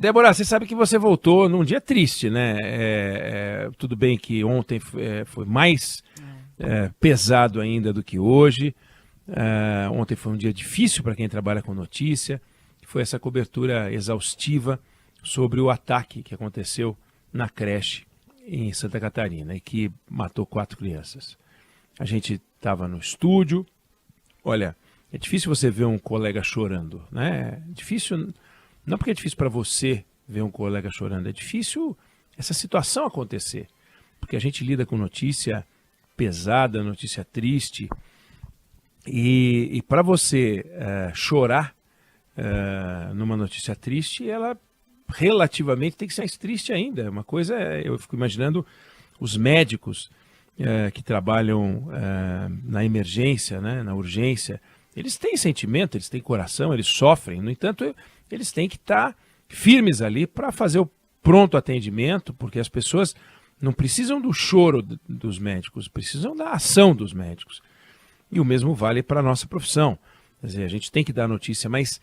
Débora, você sabe que você voltou num dia triste, né? Tudo bem que ontem foi mais pesado ainda do que hoje. Ontem foi um dia difícil para quem trabalha com notícia. Foi essa cobertura exaustiva sobre o ataque que aconteceu na creche em Santa Catarina e que matou 4 crianças. A gente estava no estúdio. Olha, é difícil você ver um colega chorando, né? É difícil, não porque é difícil para você ver um colega chorando, é difícil essa situação acontecer, porque a gente lida com notícia pesada, notícia triste, e para você chorar numa notícia triste, ela relativamente tem que ser mais triste ainda. Uma coisa eu fico imaginando os médicos que trabalham na emergência, né, na urgência. Eles têm sentimento, eles têm coração, eles sofrem. No entanto, eles têm que estar firmes ali para fazer o pronto atendimento, porque as pessoas não precisam do choro dos médicos, precisam da ação dos médicos. E o mesmo vale para a nossa profissão. Quer dizer, a gente tem que dar notícia, mas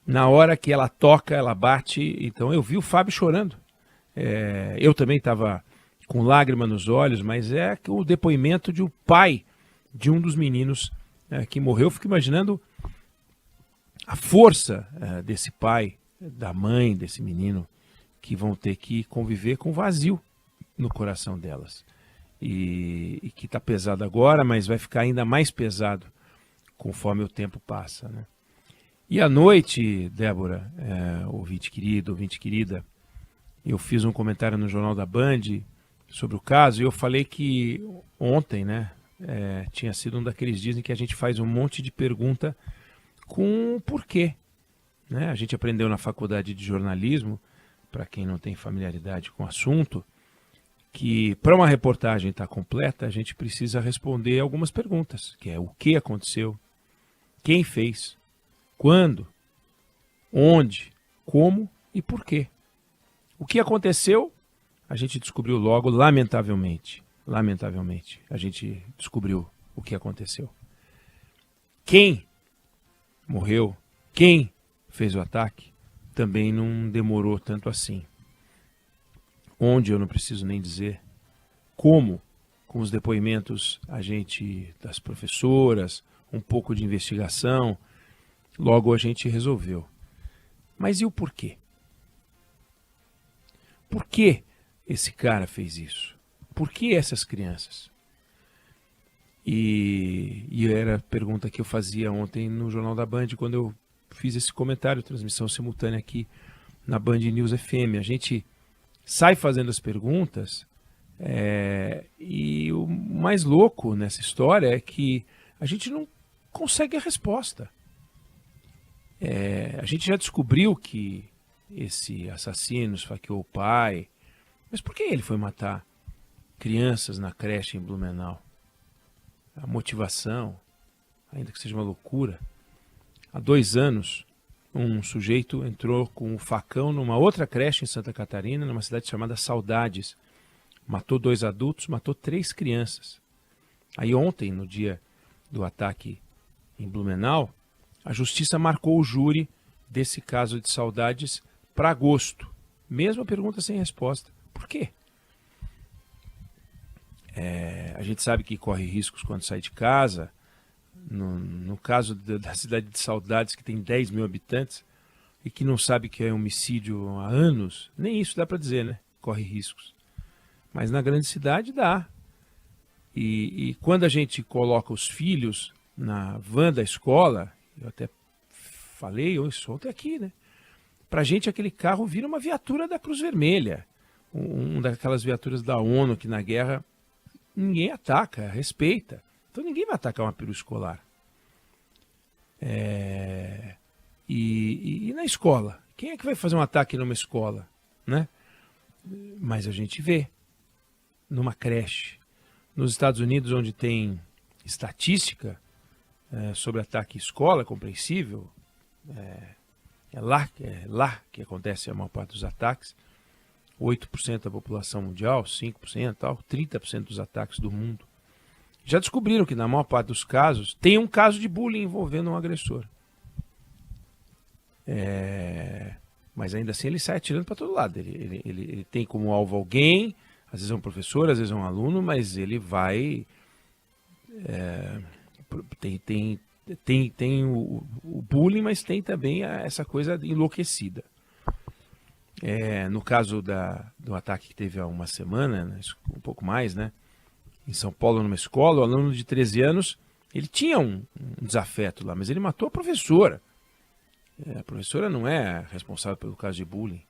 na hora que ela toca, ela bate. Então eu vi o Fábio chorando. Eu também estava com lágrima nos olhos, mas é o depoimento de um pai de um dos meninos que morreu. Eu fico imaginando a força desse pai, da mãe desse menino, que vão ter que conviver com vazio no coração delas. E que está pesado agora, mas vai ficar ainda mais pesado conforme o tempo passa, né? E à noite, Débora, ouvinte querido, ouvinte querida, eu fiz um comentário no Jornal da Band sobre o caso e eu falei que ontem, né, tinha sido um daqueles dias em que a gente faz um monte de pergunta com porquê, né? A gente aprendeu na faculdade de jornalismo, para quem não tem familiaridade com o assunto, que para uma reportagem estar completa, a gente precisa responder algumas perguntas, que é o que aconteceu, quem fez, quando, onde, como e por quê. O que aconteceu, a gente descobriu logo, lamentavelmente, a gente descobriu o que aconteceu. Quem morreu, quem fez o ataque, também não demorou tanto assim. Onde eu não preciso nem dizer. Como, com os depoimentos das professoras, um pouco de investigação, logo a gente resolveu. Mas e o porquê? Por que esse cara fez isso? Por que essas crianças? E era a pergunta que eu fazia ontem no Jornal da Band, quando eu fiz esse comentário, transmissão simultânea aqui na Band News FM. A gente sai fazendo as perguntas e o mais louco nessa história é que a gente não consegue a resposta. A gente já descobriu que esse assassino esfaqueou o pai, mas por que ele foi matar crianças na creche em Blumenau? A motivação, ainda que seja uma loucura. Há 2 anos, um sujeito entrou com um facão numa outra creche em Santa Catarina, numa cidade chamada Saudades. Matou 2 adultos, matou 3 crianças. Aí ontem, no dia do ataque em Blumenau, a justiça marcou o júri desse caso de Saudades para agosto. Mesma pergunta sem resposta. Por quê? A gente sabe que corre riscos quando sai de casa. No caso da cidade de Saudades, que tem 10 mil habitantes e que não sabe que é homicídio há anos, nem isso dá para dizer, né? Corre riscos. Mas na grande cidade dá. E quando a gente coloca os filhos na van da escola, eu até falei isso ontem aqui, né? Pra gente aquele carro vira uma viatura da Cruz Vermelha. Daquelas viaturas da ONU que na guerra ninguém ataca, respeita. Então ninguém vai atacar uma perua escolar. E na escola? Quem é que vai fazer um ataque numa escola? Né? Mas a gente vê numa creche. Nos Estados Unidos, onde tem estatística sobre ataque em escola, compreensível, é lá que acontece a maior parte dos ataques. 8% da população mundial, 5%, 30% dos ataques do mundo. Já descobriram que na maior parte dos casos tem um caso de bullying envolvendo um agressor. Mas ainda assim ele sai atirando para todo lado. Ele tem como alvo alguém, às vezes é um professor, às vezes é um aluno, mas ele vai... Tem o bullying, mas tem também essa coisa enlouquecida. No caso do ataque que teve há uma semana, né, um pouco mais, né, em São Paulo, numa escola, o aluno de 13 anos, ele tinha um desafeto lá, mas ele matou a professora. A professora não é responsável pelo caso de bullying.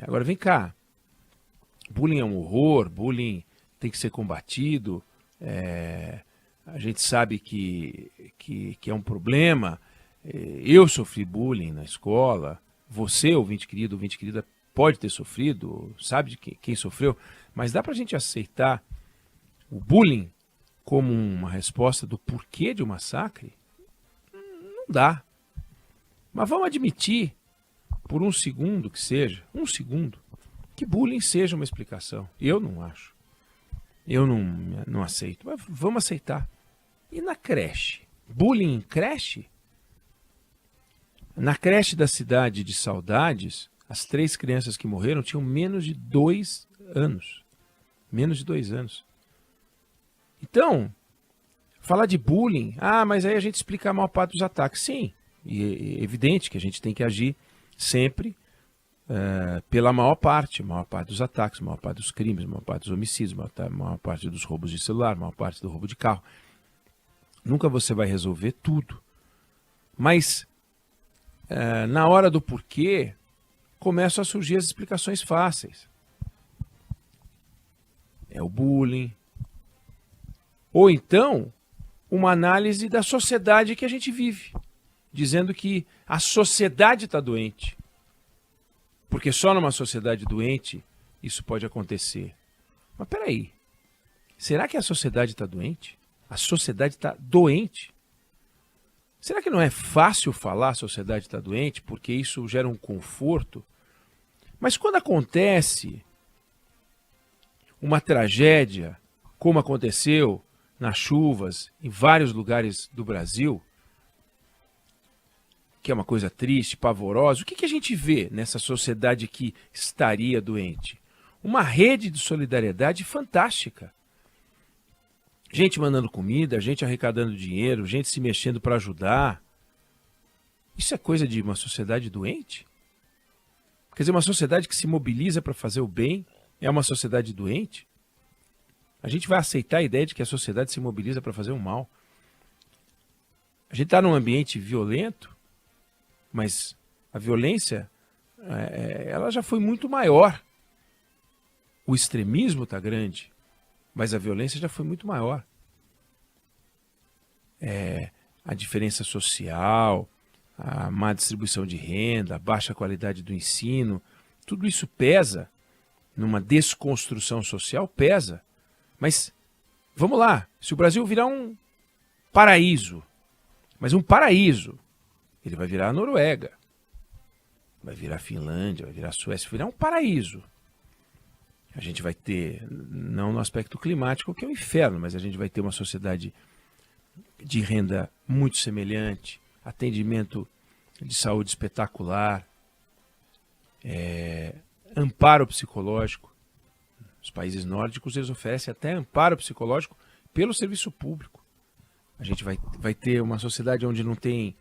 Agora, vem cá. Bullying é um horror, bullying tem que ser combatido. A gente sabe que é um problema. Eu sofri bullying na escola. Você, ouvinte querida, pode ter sofrido, sabe de quem sofreu. Mas dá pra gente aceitar o bullying como uma resposta do porquê de um massacre? Não dá. Mas vamos admitir, por um segundo que seja, que bullying seja uma explicação. Eu não acho. Eu não aceito. Mas vamos aceitar. E na creche? Bullying em creche? Na creche da cidade de Saudades, as 3 crianças que morreram tinham menos de 2 anos. Menos de 2 anos. Então, falar de bullying, mas aí a gente explica a maior parte dos ataques. Sim, e é evidente que a gente tem que agir sempre pela maior parte dos ataques, maior parte dos crimes, maior parte dos homicídios, maior parte dos roubos de celular, maior parte do roubo de carro. Nunca você vai resolver tudo. Mas, na hora do porquê, começam a surgir as explicações fáceis. É o bullying. Ou então, uma análise da sociedade que a gente vive, dizendo que a sociedade está doente. Porque só numa sociedade doente isso pode acontecer. Mas peraí, será que a sociedade está doente? A sociedade está doente? Será que não é fácil falar a sociedade está doente porque isso gera um conforto? Mas quando acontece uma tragédia, como aconteceu nas chuvas em vários lugares do Brasil, que é uma coisa triste, pavorosa, o que a gente vê nessa sociedade que estaria doente? Uma rede de solidariedade fantástica. Gente mandando comida, gente arrecadando dinheiro, gente se mexendo para ajudar. Isso é coisa de uma sociedade doente? Quer dizer, uma sociedade que se mobiliza para fazer o bem é uma sociedade doente? A gente vai aceitar a ideia de que a sociedade se mobiliza para fazer o mal. A gente está num ambiente violento, mas a violência ela já foi muito maior. O extremismo está grande, mas a violência já foi muito maior. A diferença social, a má distribuição de renda, a baixa qualidade do ensino, tudo isso pesa numa desconstrução social, pesa. Mas, vamos lá, se o Brasil virar um paraíso, mas um paraíso, ele vai virar a Noruega, vai virar a Finlândia, vai virar a Suécia, vai virar um paraíso. A gente vai ter, não no aspecto climático, que é o inferno, mas a gente vai ter uma sociedade de renda muito semelhante, atendimento de saúde espetacular, amparo psicológico. Os países nórdicos eles oferecem até amparo psicológico pelo serviço público. A gente vai ter uma sociedade onde não tem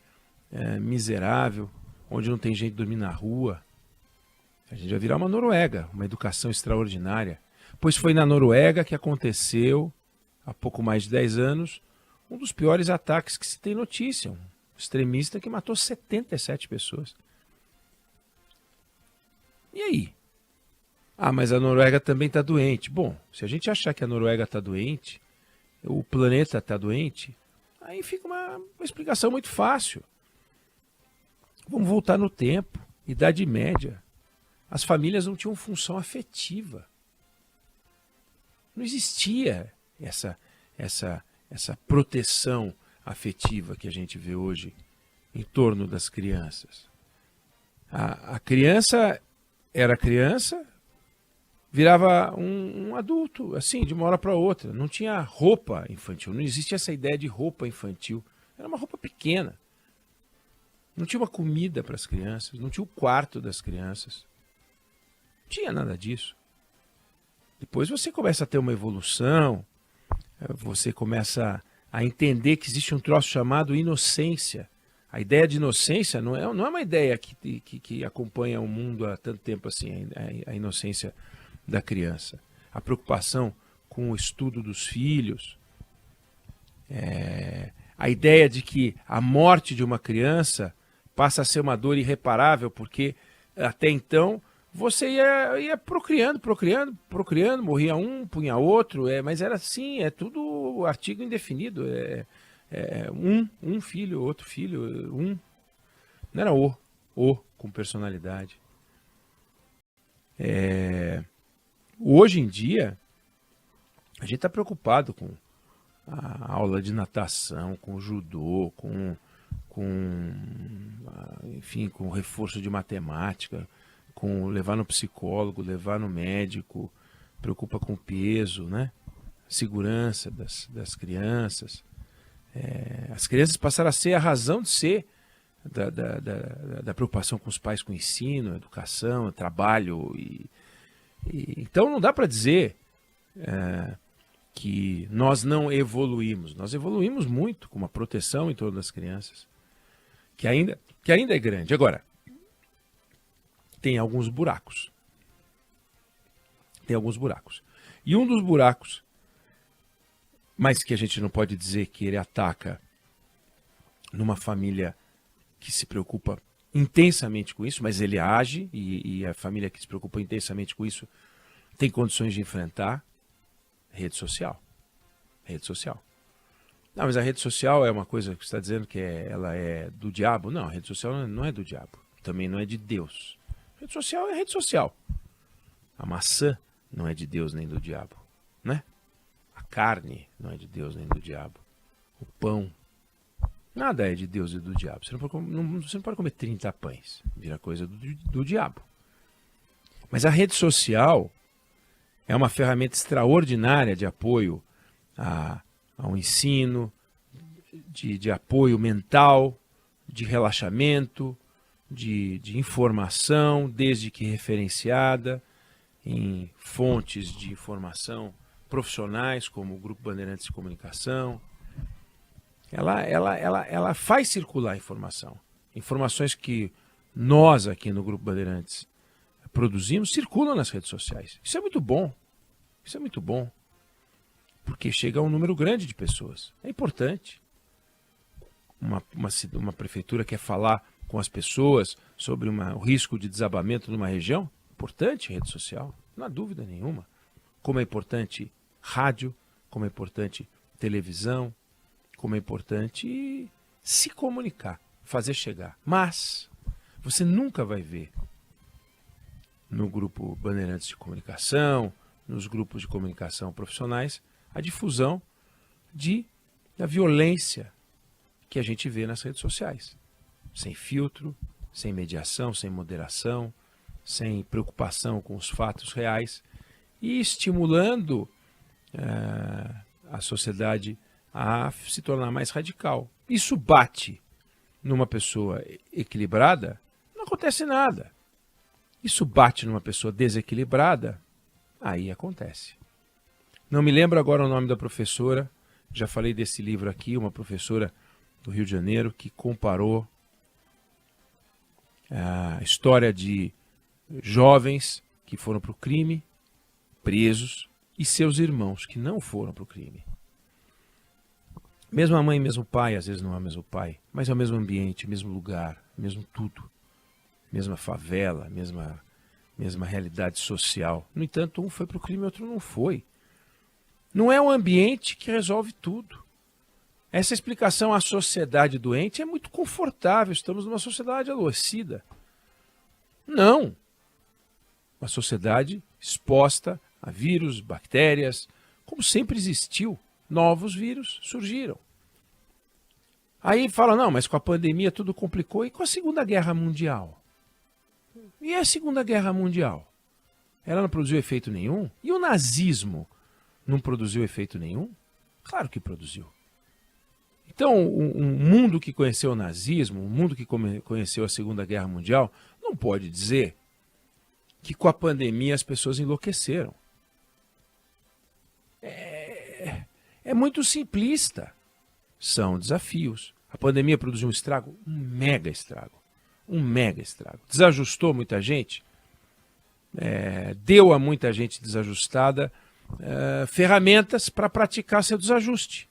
miserável, onde não tem gente dormindo na rua. A gente vai virar uma Noruega, uma educação extraordinária. Pois foi na Noruega que aconteceu, há pouco mais de 10 anos, um dos piores ataques que se tem notícia. Um extremista que matou 77 pessoas. E aí? Mas a Noruega também está doente. Bom, se a gente achar que a Noruega está doente, o planeta está doente, aí fica uma explicação muito fácil. Vamos voltar no tempo, Idade Média. As famílias não tinham função afetiva. Não existia essa proteção afetiva que a gente vê hoje em torno das crianças. A criança era criança, virava um adulto, assim, de uma hora para outra. Não tinha roupa infantil, não existia essa ideia de roupa infantil. Era uma roupa pequena. não tinha uma comida para as crianças, não tinha o quarto das crianças. Não tinha nada disso. Depois você começa a ter uma evolução, você começa a entender que existe um troço chamado inocência. A ideia de inocência não é uma ideia que acompanha o mundo há tanto tempo assim, a inocência da criança. A preocupação com o estudo dos filhos, a ideia de que a morte de uma criança passa a ser uma dor irreparável, porque até então você ia procriando, morria um, punha outro, mas era assim, é tudo artigo indefinido, um filho, outro filho, não era o com personalidade. Hoje em dia, a gente está preocupado com a aula de natação, com o judô, enfim, com o reforço de matemática, com levar no psicólogo, levar no médico, preocupa com o peso, né? Segurança das crianças. As crianças passaram a ser a razão de ser da preocupação com os pais, com o ensino, educação, trabalho. Então não dá para dizer que nós não evoluímos. Nós evoluímos muito com uma proteção em torno das crianças, que ainda é grande. Agora, tem alguns buracos. E um dos buracos, mas que a gente não pode dizer que ele ataca numa família que se preocupa intensamente com isso, mas ele age, e a família que se preocupa intensamente com isso tem condições de enfrentar. Rede social. Não, mas a rede social é uma coisa que você está dizendo que ela é do diabo. Não, a rede social não é do diabo. Também não é de Deus. A rede social é rede social. A maçã não é de Deus nem do diabo, né? A carne não é de Deus nem do diabo. O pão, nada é de Deus e do diabo. Você não pode comer 30 pães. Vira coisa do diabo. Mas a rede social é uma ferramenta extraordinária de apoio ao ensino, de apoio mental, de relaxamento, de informação, desde que referenciada em fontes de informação profissionais, como o Grupo Bandeirantes de Comunicação. Ela faz circular informação. Informações que nós aqui no Grupo Bandeirantes produzimos circulam nas redes sociais. Isso é muito bom. Porque chega a um número grande de pessoas. É importante. Uma prefeitura quer falar com as pessoas sobre o risco de desabamento numa região. Importante rede social, não há dúvida nenhuma. Como é importante rádio, como é importante televisão, como é importante se comunicar, fazer chegar. Mas você nunca vai ver no Grupo Bandeirantes de Comunicação, nos grupos de comunicação profissionais, a difusão da violência que a gente vê nas redes sociais. Sem filtro, sem mediação, sem moderação, sem preocupação com os fatos reais e estimulando a sociedade a se tornar mais radical. Isso bate numa pessoa equilibrada, não acontece nada. Isso bate numa pessoa desequilibrada, aí acontece. Não me lembro agora o nome da professora, já falei desse livro aqui, uma professora do Rio de Janeiro que comparou a história de jovens que foram para o crime, presos, e seus irmãos que não foram para o crime. Mesma mãe, mesmo pai, às vezes não é o mesmo pai, mas é o mesmo ambiente, mesmo lugar, mesmo tudo. Mesma favela, mesma realidade social. No entanto, um foi para o crime e outro não foi. Não é o ambiente que resolve tudo. Essa explicação à sociedade doente é muito confortável. Estamos numa sociedade adoecida. Não. Uma sociedade exposta a vírus, bactérias, como sempre existiu. Novos vírus surgiram. Aí fala, não, mas com a pandemia tudo complicou. E com a Segunda Guerra Mundial? E a Segunda Guerra Mundial? Ela não produziu efeito nenhum? E o nazismo não produziu efeito nenhum? Claro que produziu. Então, um mundo que conheceu o nazismo, um mundo que conheceu a Segunda Guerra Mundial, não pode dizer que com a pandemia as pessoas enlouqueceram. É muito simplista. São desafios. A pandemia produziu um estrago, um mega estrago. Um mega estrago. Desajustou muita gente, deu a muita gente desajustada ferramentas para praticar seu desajuste.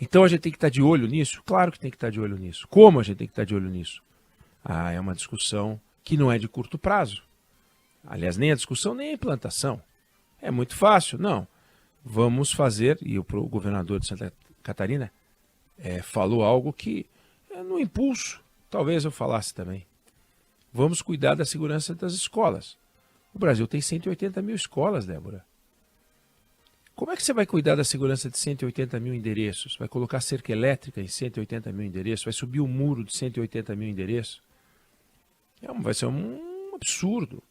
Então a gente tem que estar de olho nisso? Claro que tem que estar de olho nisso. Como a gente tem que estar de olho nisso? É uma discussão que não é de curto prazo. Aliás, nem a discussão, nem a implantação. É muito fácil. Não. Vamos fazer, e o governador de Santa Catarina falou algo que, no impulso, talvez eu falasse também. Vamos cuidar da segurança das escolas. O Brasil tem 180 mil escolas, Débora. Como é que você vai cuidar da segurança de 180 mil endereços? Vai colocar cerca elétrica em 180 mil endereços? Vai subir o muro de 180 mil endereços? Vai ser um absurdo.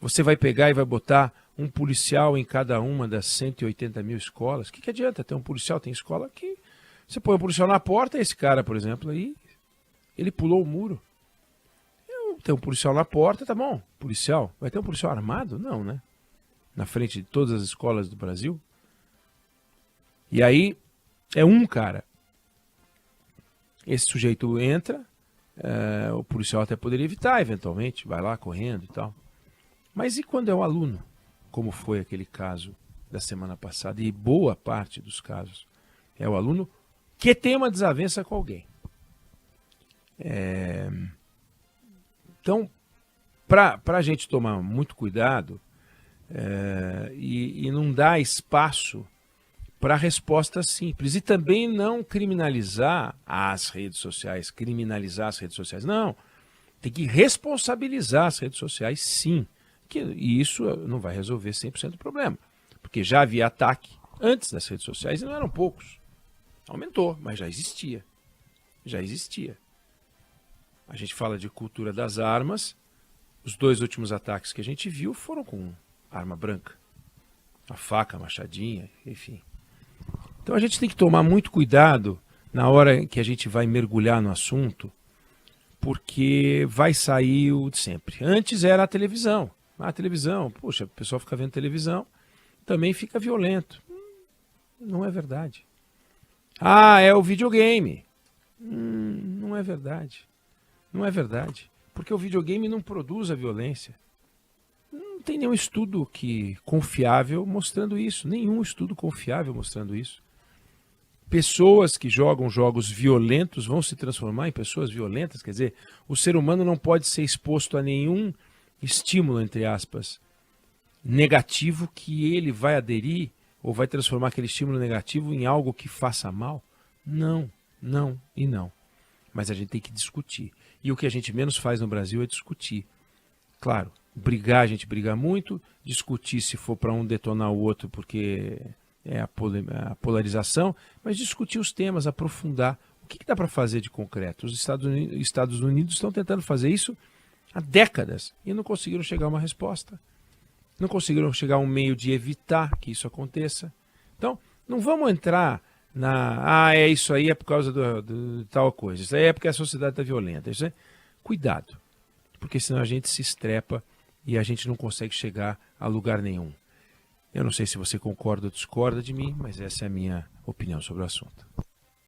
Você vai pegar e vai botar um policial em cada uma das 180 mil escolas? O que adianta ter um policial? Tem escola que você põe um policial na porta, esse cara, por exemplo, aí ele pulou o muro. Tem um policial na porta, tá bom, policial. Vai ter um policial armado? Não, né? Na frente de todas as escolas do Brasil. E aí, é um cara. Esse sujeito entra, o policial até poderia evitar, eventualmente, vai lá correndo e tal. Mas e quando é um aluno, como foi aquele caso da semana passada, e boa parte dos casos é o aluno que tem uma desavença com alguém. Então, para a gente tomar muito cuidado e não dar espaço para respostas simples. E também não criminalizar as redes sociais, Não, tem que responsabilizar as redes sociais, sim. E isso não vai resolver 100% do problema. Porque já havia ataque antes das redes sociais e não eram poucos. Aumentou, mas já existia. Já existia. A gente fala de cultura das armas. Os 2 últimos ataques que a gente viu foram com arma branca. A faca, a machadinha, enfim. Então a gente tem que tomar muito cuidado na hora que a gente vai mergulhar no assunto, porque vai sair o de sempre. Antes era a televisão. A televisão, poxa, o pessoal fica vendo televisão, também fica violento. Não é verdade. É o videogame. Não é verdade. Não é verdade. Porque o videogame não produz a violência. Não tem nenhum estudo confiável mostrando isso. Nenhum estudo confiável mostrando isso. Pessoas que jogam jogos violentos vão se transformar em pessoas violentas. Quer dizer, o ser humano não pode ser exposto a nenhum estímulo, entre aspas, negativo que ele vai aderir ou vai transformar aquele estímulo negativo em algo que faça mal. Não, não e não. Mas a gente tem que discutir. E o que a gente menos faz no Brasil é discutir. Claro, brigar, a gente briga muito, discutir se for para um detonar o outro porque é a polarização, mas discutir os temas, aprofundar. O que dá para fazer de concreto? Os Estados Unidos estão tentando fazer isso há décadas e não conseguiram chegar a uma resposta. Não conseguiram chegar a um meio de evitar que isso aconteça. Então, não vamos entrar isso aí é por causa de tal coisa, isso aí é porque a sociedade está violenta. Isso cuidado, porque senão a gente se estrepa e a gente não consegue chegar a lugar nenhum. Eu não sei se você concorda ou discorda de mim, mas essa é a minha opinião sobre o assunto.